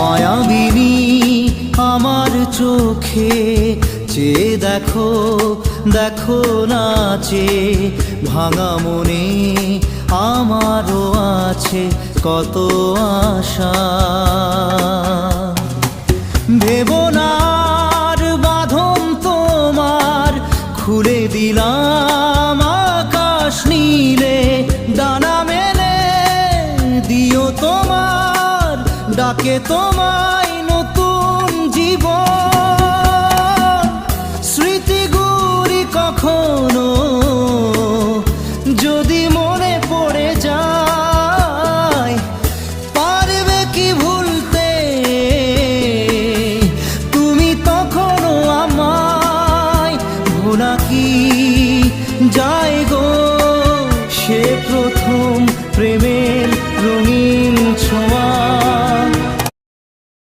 মায়াবিনী আমার চোখে চেয়ে দেখো, দেখো নাচে ভাঙা মনে আমারও আছে কত আশা। ভেবনার বাঁধন তোমার খুলে দিলাম আকাশ নীলে, ডানা মেলে দিও তোমার ডাকে তোমায় নতুন জীবন।